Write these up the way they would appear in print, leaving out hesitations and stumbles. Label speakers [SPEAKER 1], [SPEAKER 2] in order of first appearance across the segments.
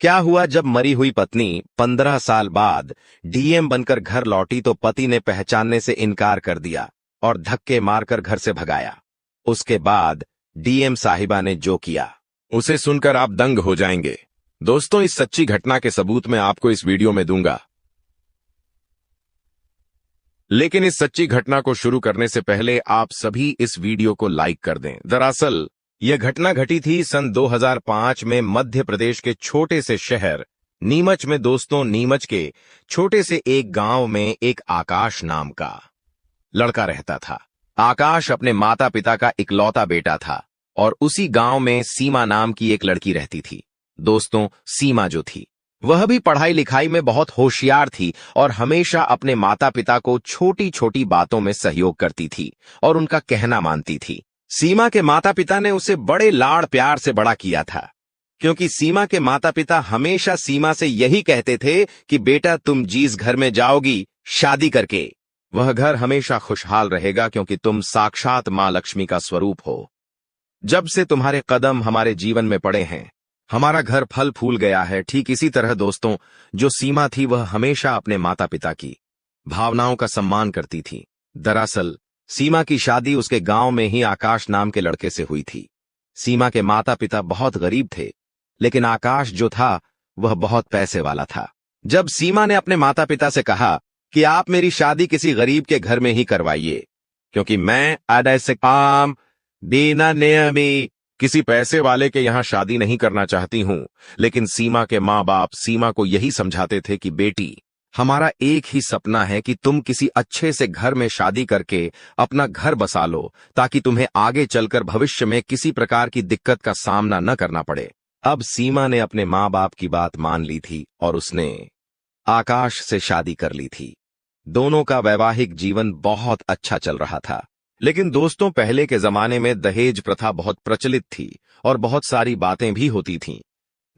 [SPEAKER 1] क्या हुआ जब मरी हुई पत्नी 15 साल बाद डीएम बनकर घर लौटी तो पति ने पहचानने से इनकार कर दिया और धक्के मारकर घर से भगाया। उसके बाद डीएम साहिबा ने जो किया
[SPEAKER 2] उसे सुनकर आप दंग हो जाएंगे। दोस्तों, इस सच्ची घटना के सबूत मैं आपको इस वीडियो में दूंगा, लेकिन इस सच्ची घटना को शुरू करने से पहले आप सभी इस वीडियो को लाइक कर दें। दरअसल यह घटना घटी थी सन 2005 में मध्य प्रदेश के छोटे से शहर नीमच में। दोस्तों, नीमच के छोटे से एक गांव में एक आकाश नाम का लड़का रहता था। आकाश अपने माता पिता का इकलौता बेटा था और उसी गांव में सीमा नाम की एक लड़की रहती थी। दोस्तों, सीमा जो थी वह भी पढ़ाई लिखाई में बहुत होशियार थी और हमेशा अपने माता पिता को छोटी छोटी बातों में सहयोग करती थी और उनका कहना मानती थी। सीमा के माता पिता ने उसे बड़े लाड़ प्यार से बड़ा किया था, क्योंकि सीमा के माता पिता हमेशा सीमा से यही कहते थे कि बेटा, तुम जिस घर में जाओगी शादी करके, वह घर हमेशा खुशहाल रहेगा, क्योंकि तुम साक्षात मां लक्ष्मी का स्वरूप हो। जब से तुम्हारे कदम हमारे जीवन में पड़े हैं, हमारा घर फल फूल गया है। ठीक इसी तरह दोस्तों, जो सीमा थी वह हमेशा अपने माता पिता की भावनाओं का सम्मान करती थी। दरअसल सीमा की शादी उसके गांव में ही आकाश नाम के लड़के से हुई थी। सीमा के माता पिता बहुत गरीब थे, लेकिन आकाश जो था वह बहुत पैसे वाला था। जब सीमा ने अपने माता पिता से कहा कि आप मेरी शादी किसी गरीब के घर में ही करवाइए, क्योंकि मैं ऐसे काम देना नियमी किसी पैसे वाले के यहां शादी नहीं करना चाहती हूं। लेकिन सीमा के मां बाप सीमा को यही समझाते थे कि बेटी, हमारा एक ही सपना है कि तुम किसी अच्छे से घर में शादी करके अपना घर बसा लो, ताकि तुम्हें आगे चलकर भविष्य में किसी प्रकार की दिक्कत का सामना न करना पड़े। अब सीमा ने अपने मां बाप की बात मान ली थी और उसने आकाश से शादी कर ली थी। दोनों का वैवाहिक जीवन बहुत अच्छा चल रहा था। लेकिन दोस्तों, पहले के जमाने में दहेज प्रथा बहुत प्रचलित थी और बहुत सारी बातें भी होती थीं।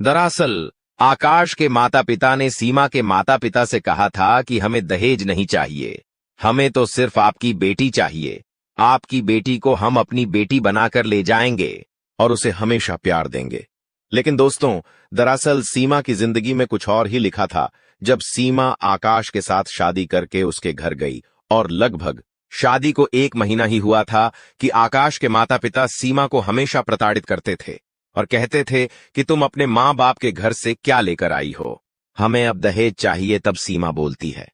[SPEAKER 2] दरअसल आकाश के माता पिता ने सीमा के माता पिता से कहा था कि हमें दहेज नहीं चाहिए, हमें तो सिर्फ आपकी बेटी चाहिए। आपकी बेटी को हम अपनी बेटी बनाकर ले जाएंगे और उसे हमेशा प्यार देंगे। लेकिन दोस्तों, दरअसल सीमा की जिंदगी में कुछ और ही लिखा था। जब सीमा आकाश के साथ शादी करके उसके घर गई और लगभग शादी को 1 महीना ही हुआ था कि आकाश के माता पिता सीमा को हमेशा प्रताड़ित करते थे और कहते थे कि तुम अपने मां बाप के घर से क्या लेकर आई हो, हमें अब दहेज चाहिए। तब सीमा बोलती है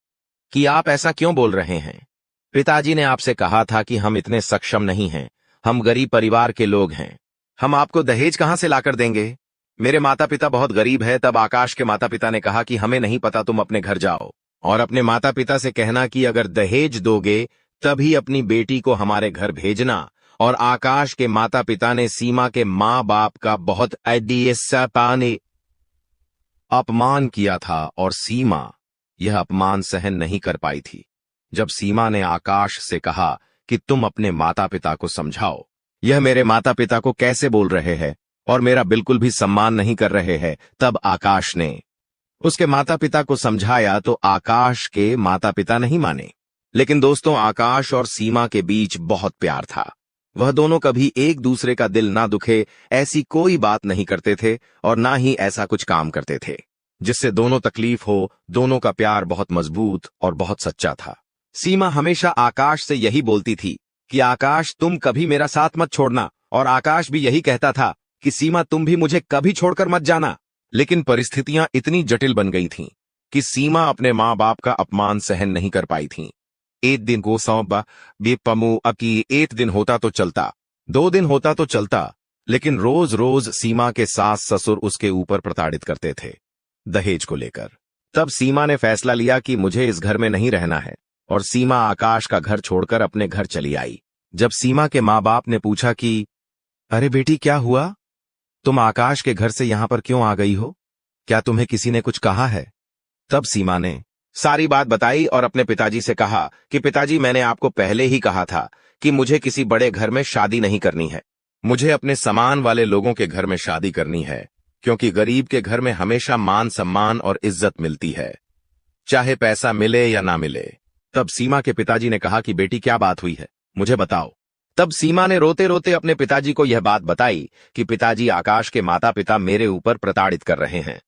[SPEAKER 2] कि आप ऐसा क्यों बोल रहे हैं? पिताजी ने आपसे कहा था कि हम इतने सक्षम नहीं हैं, हम गरीब परिवार के लोग हैं, हम आपको दहेज कहां से लाकर देंगे? मेरे माता पिता बहुत गरीब है। तब आकाश के माता पिता ने कहा कि हमें नहीं पता, तुम अपने घर जाओ और अपने माता पिता से कहना कि अगर दहेज दोगे तभी अपनी बेटी को हमारे घर भेजना। और आकाश के माता पिता ने सीमा के मां बाप का बहुत अपमान किया था और सीमा यह अपमान सहन नहीं कर पाई थी। जब सीमा ने आकाश से कहा कि तुम अपने माता पिता को समझाओ, यह मेरे माता पिता को कैसे बोल रहे हैं और मेरा बिल्कुल भी सम्मान नहीं कर रहे हैं, तब आकाश ने उसके माता पिता को समझाया तो आकाश के माता पिता नहीं माने। लेकिन दोस्तों, आकाश और सीमा के बीच बहुत प्यार था। वह दोनों कभी एक दूसरे का दिल ना दुखे ऐसी कोई बात नहीं करते थे और ना ही ऐसा कुछ काम करते थे जिससे दोनों तकलीफ हो। दोनों का प्यार बहुत मजबूत और बहुत सच्चा था। सीमा हमेशा आकाश से यही बोलती थी कि आकाश, तुम कभी मेरा साथ मत छोड़ना, और आकाश भी यही कहता था कि सीमा, तुम भी मुझे कभी छोड़कर मत जाना। लेकिन परिस्थितियां इतनी जटिल बन गई थीं कि सीमा अपने मां बाप का अपमान सहन नहीं कर पाई थी। एक दिन को सौंबा बेपमू अकी, 1 दिन होता तो चलता, 2 दिन होता तो चलता, लेकिन रोज रोज सीमा के सास ससुर उसके ऊपर प्रताड़ित करते थे दहेज को लेकर। तब सीमा ने फैसला लिया कि मुझे इस घर में नहीं रहना है और सीमा आकाश का घर छोड़कर अपने घर चली आई। जब सीमा के मां बाप ने पूछा कि अरे बेटी, क्या हुआ, तुम आकाश के घर से यहां पर क्यों आ गई हो, क्या तुम्हें किसी ने कुछ कहा है? तब सीमा ने सारी बात बताई और अपने पिताजी से कहा कि पिताजी, मैंने आपको पहले ही कहा था कि मुझे किसी बड़े घर में शादी नहीं करनी है, मुझे अपने समान वाले लोगों के घर में शादी करनी है, क्योंकि गरीब के घर में हमेशा मान सम्मान और इज्जत मिलती है, चाहे पैसा मिले या ना मिले। तब सीमा के पिताजी ने कहा कि बेटी, क्या बात हुई है, मुझे बताओ। तब सीमा ने रोते रोते अपने पिताजी को यह बात बताई कि पिताजी, आकाश के माता पिता मेरे ऊपर प्रताड़ित कर रहे हैं।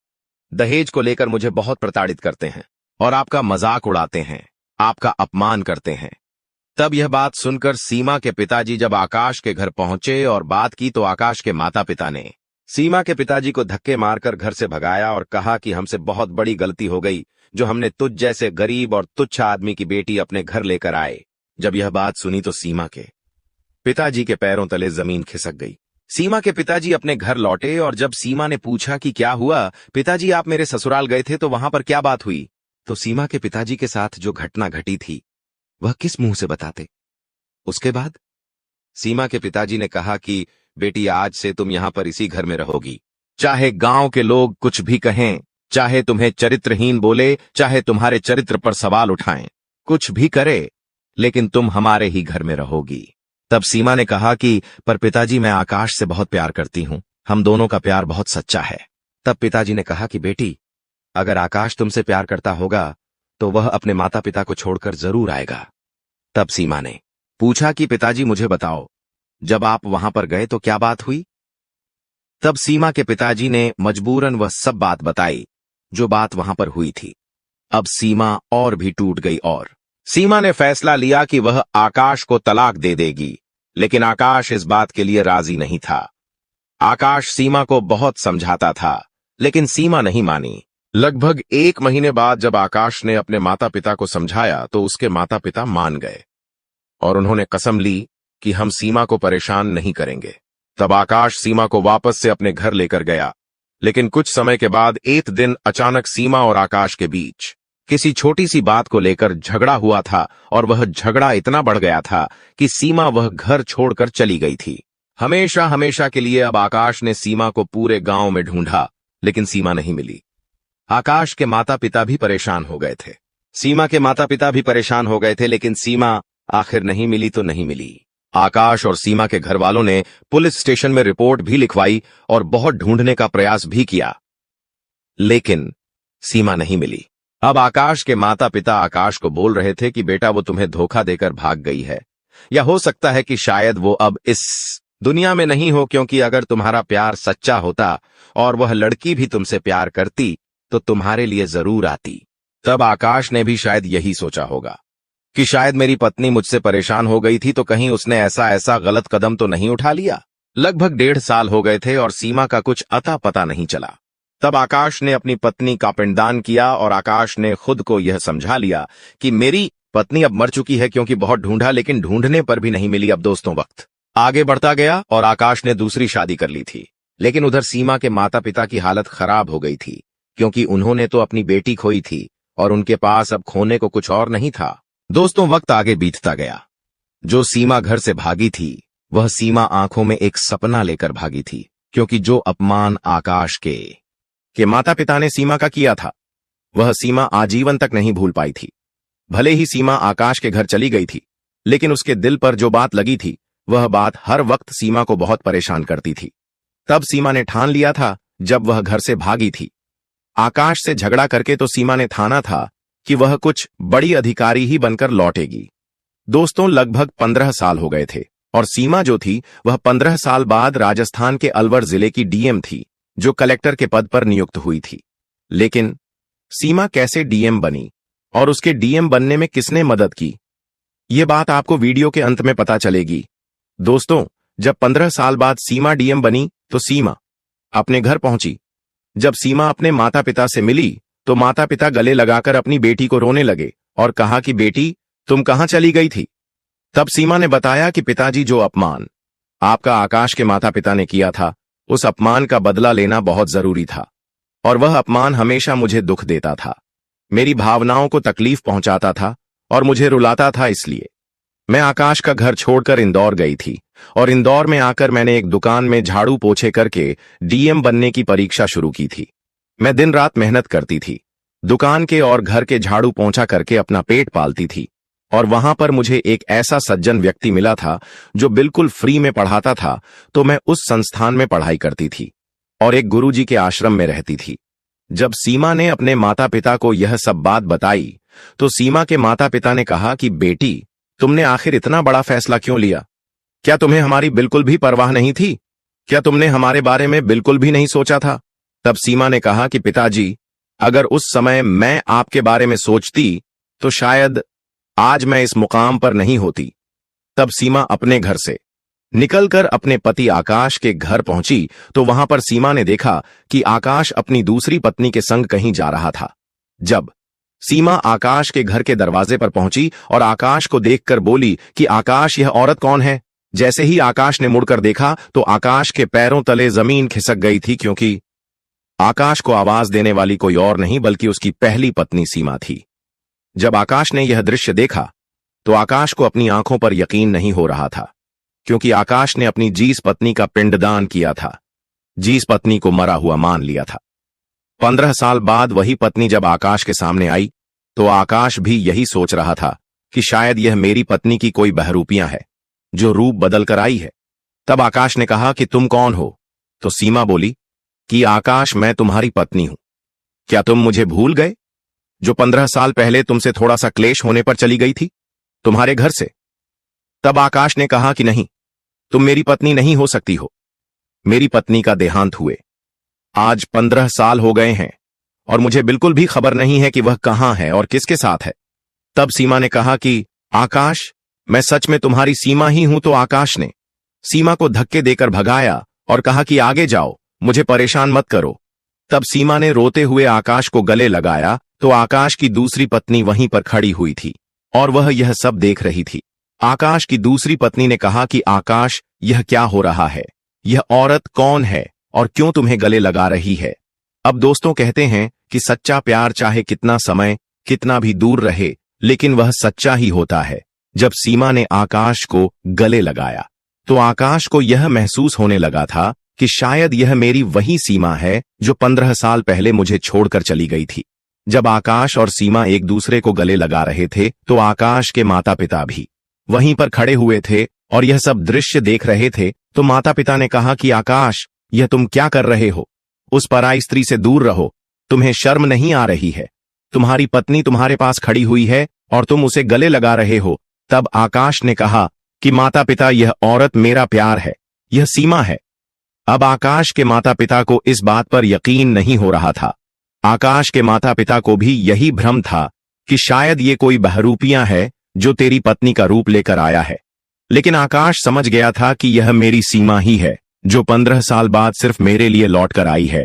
[SPEAKER 2] दहेज को लेकर मुझे बहुत प्रताड़ित करते हैं और आपका मजाक उड़ाते हैं, आपका अपमान करते हैं। तब यह बात सुनकर सीमा के पिताजी जब आकाश के घर पहुंचे और बात की तो आकाश के माता पिता ने सीमा के पिताजी को धक्के मारकर घर से भगाया और कहा कि हमसे बहुत बड़ी गलती हो गई जो हमने तुझ जैसे गरीब और तुच्छ आदमी की बेटी अपने घर लेकर आए। जब यह बात सुनी तो सीमा के पिताजी के पैरों तले जमीन खिसक गई। सीमा के पिताजी अपने घर लौटे और जब सीमा ने पूछा कि क्या हुआ पिताजी, आप मेरे ससुराल गए थे तो वहां पर क्या बात हुई, तो सीमा के पिताजी के साथ जो घटना घटी थी वह किस मुंह से बताते। उसके बाद सीमा के पिताजी ने कहा कि बेटी, आज से तुम यहां पर इसी घर में रहोगी। चाहे गांव के लोग कुछ भी कहें, चाहे तुम्हें चरित्रहीन बोले, चाहे तुम्हारे चरित्र पर सवाल उठाएं, कुछ भी करे, लेकिन तुम हमारे ही घर में रहोगी। तब सीमा ने कहा कि पर पिताजी, मैं आकाश से बहुत प्यार करती हूं, हम दोनों का प्यार बहुत सच्चा है। तब पिताजी ने कहा कि बेटी, अगर आकाश तुमसे प्यार करता होगा तो वह अपने माता पिता को छोड़कर जरूर आएगा। तब सीमा ने पूछा कि पिताजी, मुझे बताओ, जब आप वहां पर गए तो क्या बात हुई। तब सीमा के पिताजी ने मजबूरन वह सब बात बताई जो बात वहां पर हुई थी। अब सीमा और भी टूट गई और सीमा ने फैसला लिया कि वह आकाश को तलाक दे देगी, लेकिन आकाश इस बात के लिए राजी नहीं था। आकाश सीमा को बहुत समझाता था, लेकिन सीमा नहीं मानी। लगभग 1 महीने बाद जब आकाश ने अपने माता पिता को समझाया तो उसके माता पिता मान गए और उन्होंने कसम ली कि हम सीमा को परेशान नहीं करेंगे। तब आकाश सीमा को वापस से अपने घर लेकर गया, लेकिन कुछ समय के बाद एक दिन अचानक सीमा और आकाश के बीच किसी छोटी सी बात को लेकर झगड़ा हुआ था और वह झगड़ा इतना बढ़ गया था कि सीमा वह घर छोड़कर चली गई थी। हमेशा हमेशा के लिए अब आकाश ने सीमा को पूरे गांव में ढूंढा, लेकिन सीमा नहीं मिली। आकाश के माता पिता भी परेशान हो गए थे, सीमा के माता पिता भी परेशान हो गए थे, लेकिन सीमा आखिर नहीं मिली तो नहीं मिली। आकाश और सीमा के घर वालों ने पुलिस स्टेशन में रिपोर्ट भी लिखवाई और बहुत ढूंढने का प्रयास भी किया, लेकिन सीमा नहीं मिली। अब आकाश के माता पिता आकाश को बोल रहे थे कि बेटा, वो तुम्हें धोखा देकर भाग गई है, या हो सकता है कि शायद वो अब इस दुनिया में नहीं हो, क्योंकि अगर तुम्हारा प्यार सच्चा होता और वह लड़की भी तुमसे प्यार करती तो तुम्हारे लिए जरूर आती। तब आकाश ने भी शायद यही सोचा होगा कि शायद मेरी पत्नी मुझसे परेशान हो गई थी तो कहीं उसने ऐसा गलत कदम तो नहीं उठा लिया। लगभग 1.5 साल हो गए थे और सीमा का कुछ अता पता नहीं चला। तब आकाश ने अपनी पत्नी का पिंडदान किया और आकाश ने खुद को यह समझा लिया कि मेरी पत्नी अब मर चुकी है, क्योंकि बहुत ढूंढा लेकिन ढूंढने पर भी नहीं मिली। अब दोस्तों, वक्त आगे बढ़ता गया और आकाश ने दूसरी शादी कर ली थी, लेकिन उधर सीमा के माता पिता की हालत खराब हो गई थी, क्योंकि उन्होंने तो अपनी बेटी खोई थी और उनके पास अब खोने को कुछ और नहीं था। दोस्तों, वक्त आगे बीतता गया। जो सीमा घर से भागी थी वह सीमा आंखों में एक सपना लेकर भागी थी, क्योंकि जो अपमान आकाश के माता पिता ने सीमा का किया था वह सीमा आजीवन तक नहीं भूल पाई थी। भले ही सीमा आकाश के घर चली गई थी, लेकिन उसके दिल पर जो बात लगी थी वह बात हर वक्त सीमा को बहुत परेशान करती थी। तब सीमा ने ठान लिया था, जब वह घर से भागी थी आकाश से झगड़ा करके, तो सीमा ने ठाना था कि वह कुछ बड़ी अधिकारी ही बनकर लौटेगी। दोस्तों, लगभग 15 साल हो गए थे और सीमा जो थी वह 15 साल बाद राजस्थान के अलवर जिले की डीएम थी, जो कलेक्टर के पद पर नियुक्त हुई थी। लेकिन सीमा कैसे डीएम बनी और उसके डीएम बनने में किसने मदद की, ये बात आपको वीडियो के अंत में पता चलेगी। दोस्तों, जब 15 साल बाद सीमा डीएम बनी तो सीमा अपने घर पहुंची। जब सीमा अपने माता पिता से मिली तो माता पिता गले लगाकर अपनी बेटी को रोने लगे और कहा कि बेटी, तुम कहां चली गई थी। तब सीमा ने बताया कि पिताजी, जो अपमान आपका आकाश के माता पिता ने किया था, उस अपमान का बदला लेना बहुत जरूरी था और वह अपमान हमेशा मुझे दुख देता था, मेरी भावनाओं को तकलीफ पहुंचाता था और मुझे रुलाता था। इसलिए मैं आकाश का घर छोड़कर इंदौर गई थी और इंदौर में आकर मैंने एक दुकान में झाड़ू पोछे करके डीएम बनने की परीक्षा शुरू की थी। मैं दिन रात मेहनत करती थी, दुकान के और घर के झाड़ू पोंछा करके अपना पेट पालती थी और वहां पर मुझे एक ऐसा सज्जन व्यक्ति मिला था जो बिल्कुल फ्री में पढ़ाता था, तो मैं उस संस्थान में पढ़ाई करती थी और एक गुरुजी के आश्रम में रहती थी। जब सीमा ने अपने माता पिता को यह सब बात बताई तो सीमा के माता पिता ने कहा कि बेटी, तुमने आखिर इतना बड़ा फैसला क्यों लिया? क्या तुम्हें हमारी बिल्कुल भी परवाह नहीं थी? क्या तुमने हमारे बारे में बिल्कुल भी नहीं सोचा था? तब सीमा ने कहा कि पिताजी, अगर उस समय मैं आपके बारे में सोचती तो शायद आज मैं इस मुकाम पर नहीं होती। तब सीमा अपने घर से निकलकर अपने पति आकाश के घर पहुंची तो वहां पर सीमा ने देखा कि आकाश अपनी दूसरी पत्नी के संग कहीं जा रहा था। जब सीमा आकाश के घर के दरवाजे पर पहुंची और आकाश को देखकर बोली कि आकाश, यह औरत कौन है? जैसे ही आकाश ने मुड़कर देखा तो आकाश के पैरों तले जमीन खिसक गई थी, क्योंकि आकाश को आवाज देने वाली कोई और नहीं बल्कि उसकी पहली पत्नी सीमा थी। जब आकाश ने यह दृश्य देखा तो आकाश को अपनी आंखों पर यकीन नहीं हो रहा था, क्योंकि आकाश ने अपनी जीस पत्नी का पिंडदान किया था, जीस पत्नी को मरा हुआ मान लिया था। 15 साल बाद वही पत्नी जब आकाश के सामने आई तो आकाश भी यही सोच रहा था कि शायद यह मेरी पत्नी की कोई बहरूपियां है जो रूप बदल कर आई है। तब आकाश ने कहा कि तुम कौन हो? तो सीमा बोली कि आकाश, मैं तुम्हारी पत्नी हूं। क्या तुम मुझे भूल गए, जो 15 साल पहले तुमसे थोड़ा सा क्लेश होने पर चली गई थी तुम्हारे घर से? तब आकाश ने कहा कि नहीं, तुम मेरी पत्नी नहीं हो सकती हो। मेरी पत्नी का देहांत हुए आज 15 साल हो गए हैं और मुझे बिल्कुल भी खबर नहीं है कि वह कहां है और किसके साथ है। तब सीमा ने कहा कि आकाश, मैं सच में तुम्हारी सीमा ही हूं। तो आकाश ने सीमा को धक्के देकर भगाया और कहा कि आगे जाओ, मुझे परेशान मत करो। तब सीमा ने रोते हुए आकाश को गले लगाया तो आकाश की दूसरी पत्नी वहीं पर खड़ी हुई थी और वह यह सब देख रही थी। आकाश की दूसरी पत्नी ने कहा कि आकाश, यह क्या हो रहा है? यह औरत कौन है और क्यों तुम्हें गले लगा रही है? अब दोस्तों कहते हैं कि सच्चा प्यार चाहे कितना समय कितना भी दूर रहे, लेकिन वह सच्चा ही होता है। जब सीमा ने आकाश को गले लगाया तो आकाश को यह महसूस होने लगा था कि शायद यह मेरी वही सीमा है जो 15 साल पहले मुझे छोड़कर चली गई थी। जब आकाश और सीमा एक दूसरे को गले लगा रहे थे तो आकाश के माता पिता भी वहीं पर खड़े हुए थे और यह सब दृश्य देख रहे थे। तो माता पिता ने कहा कि आकाश, यह तुम क्या कर रहे हो? उस पराई स्त्री से दूर रहो। तुम्हें शर्म नहीं आ रही है? तुम्हारी पत्नी तुम्हारे पास खड़ी हुई है और तुम उसे गले लगा रहे हो। तब आकाश ने कहा कि माता पिता, यह औरत मेरा प्यार है, यह सीमा है। अब आकाश के माता पिता को इस बात पर यकीन नहीं हो रहा था। आकाश के माता पिता को भी यही भ्रम था कि शायद ये कोई बहरूपियां है जो तेरी पत्नी का रूप लेकर आया है। लेकिन आकाश समझ गया था कि यह मेरी सीमा ही है जो 15 साल बाद सिर्फ मेरे लिए लौट कर आई है।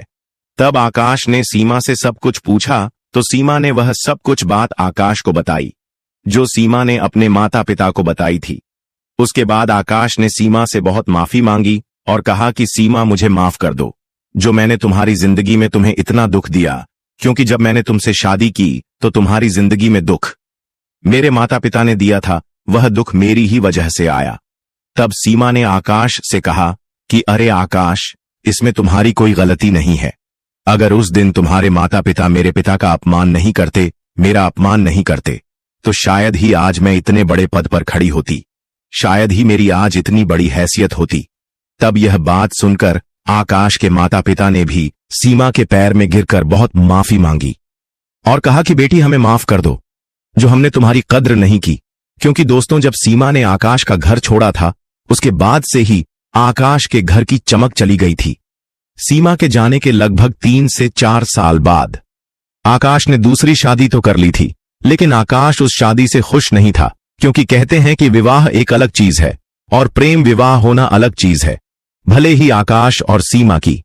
[SPEAKER 2] तब आकाश ने सीमा से सब कुछ पूछा तो सीमा ने वह सब कुछ बात आकाश को बताई जो सीमा ने अपने माता पिता को बताई थी। उसके बाद आकाश ने सीमा से बहुत माफी मांगी और कहा कि सीमा, मुझे माफ कर दो जो मैंने तुम्हारी जिंदगी में तुम्हें इतना दुख दिया, क्योंकि जब मैंने तुमसे शादी की तो तुम्हारी जिंदगी में दुख मेरे माता पिता ने दिया था, वह दुख मेरी ही वजह से आया। तब सीमा ने आकाश से कहा कि अरे आकाश, इसमें तुम्हारी कोई गलती नहीं है। अगर उस दिन तुम्हारे माता पिता मेरे पिता का अपमान नहीं करते, मेरा अपमान नहीं करते, तो शायद ही आज मैं इतने बड़े पद पर खड़ी होती, शायद ही मेरी आज इतनी बड़ी हैसियत होती। तब यह बात सुनकर आकाश के माता पिता ने भी सीमा के पैर में गिरकर बहुत माफी मांगी और कहा कि बेटी, हमें माफ कर दो जो हमने तुम्हारी कद्र नहीं की। क्योंकि दोस्तों, जब सीमा ने आकाश का घर छोड़ा था उसके बाद से ही आकाश के घर की चमक चली गई थी। सीमा के जाने के लगभग 3 से 4 साल बाद आकाश ने दूसरी शादी तो कर ली थी, लेकिन आकाश उस शादी से खुश नहीं था, क्योंकि कहते हैं कि विवाह एक अलग चीज है और प्रेम विवाह होना अलग चीज है। भले ही आकाश और सीमा की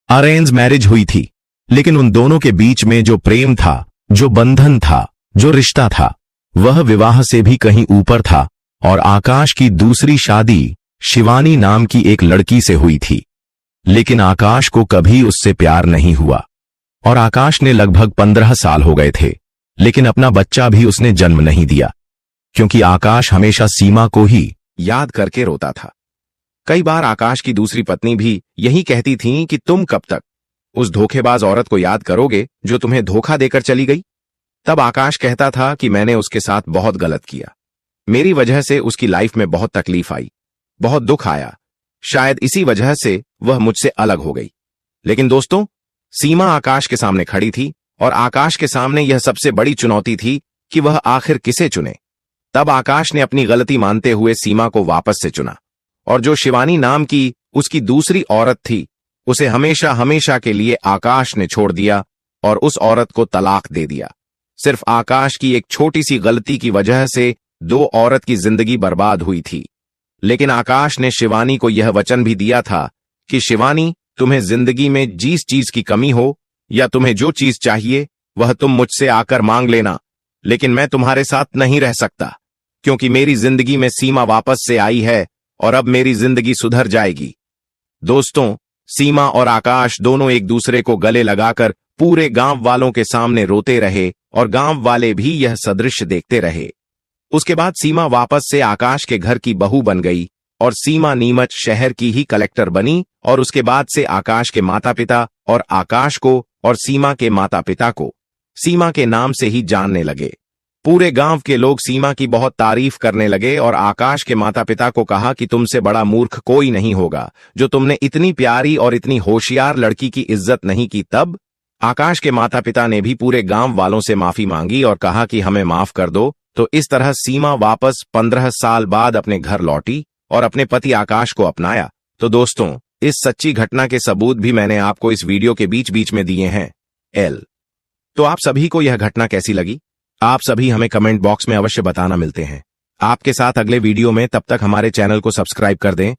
[SPEAKER 2] अरेंज मैरिज हुई थी, लेकिन उन दोनों के बीच में जो प्रेम था, जो बंधन था, जो रिश्ता था, वह विवाह से भी कहीं ऊपर था। और आकाश की दूसरी शादी शिवानी नाम की एक लड़की से हुई थी, लेकिन आकाश को कभी उससे प्यार नहीं हुआ और आकाश ने लगभग 15 साल हो गए थे, लेकिन अपना बच्चा भी उसने जन्म नहीं दिया, क्योंकि आकाश हमेशा सीमा को ही याद करके रोता था। कई बार आकाश की दूसरी पत्नी भी यही कहती थी कि तुम कब तक उस धोखेबाज औरत को याद करोगे जो तुम्हें धोखा देकर चली गई। तब आकाश कहता था कि मैंने उसके साथ बहुत गलत किया, मेरी वजह से उसकी लाइफ में बहुत तकलीफ आई, बहुत दुख आया, शायद इसी वजह से वह मुझसे अलग हो गई। लेकिन दोस्तों, सीमा आकाश के सामने खड़ी थी और आकाश के सामने यह सबसे बड़ी चुनौती थी कि वह आखिर किसे चुने। तब आकाश ने अपनी गलती मानते हुए सीमा को वापस से चुना और जो शिवानी नाम की उसकी दूसरी औरत थी उसे हमेशा हमेशा के लिए आकाश ने छोड़ दिया और उस औरत को तलाक दे दिया। सिर्फ आकाश की एक छोटी सी गलती की वजह से दो औरत की जिंदगी बर्बाद हुई थी। लेकिन आकाश ने शिवानी को यह वचन भी दिया था कि शिवानी, तुम्हें जिंदगी में जिस चीज की कमी हो या तुम्हें जो चीज चाहिए वह तुम मुझसे आकर मांग लेना, लेकिन मैं तुम्हारे साथ नहीं रह सकता क्योंकि मेरी जिंदगी में सीमा वापस से आई है और अब मेरी जिंदगी सुधर जाएगी। दोस्तों, सीमा और आकाश दोनों एक दूसरे को गले लगाकर पूरे गांव वालों के सामने रोते रहे और गांव वाले भी यह सदृश्य देखते रहे। उसके बाद सीमा वापस से आकाश के घर की बहू बन गई और सीमा नीमच शहर की ही कलेक्टर बनी और उसके बाद से आकाश के माता पिता और आकाश को और सीमा के माता पिता को सीमा के नाम से ही जानने लगे। पूरे गांव के लोग सीमा की बहुत तारीफ करने लगे और आकाश के माता पिता को कहा कि तुमसे बड़ा मूर्ख कोई नहीं होगा जो तुमने इतनी प्यारी और इतनी होशियार लड़की की इज्जत नहीं की। तब आकाश के माता पिता ने भी पूरे गांव वालों से माफी मांगी और कहा कि हमें माफ कर दो। तो इस तरह सीमा वापस 15 साल बाद अपने घर लौटी और अपने पति आकाश को अपनाया। तो दोस्तों, इस सच्ची घटना के सबूत भी मैंने आपको इस वीडियो के बीच बीच में दिए हैं। तो आप सभी को यह घटना कैसी लगी? आप सभी हमें कमेंट बॉक्स में अवश्य बताना। मिलते हैं आपके साथ अगले वीडियो में, तब तक हमारे चैनल को सब्सक्राइब कर दें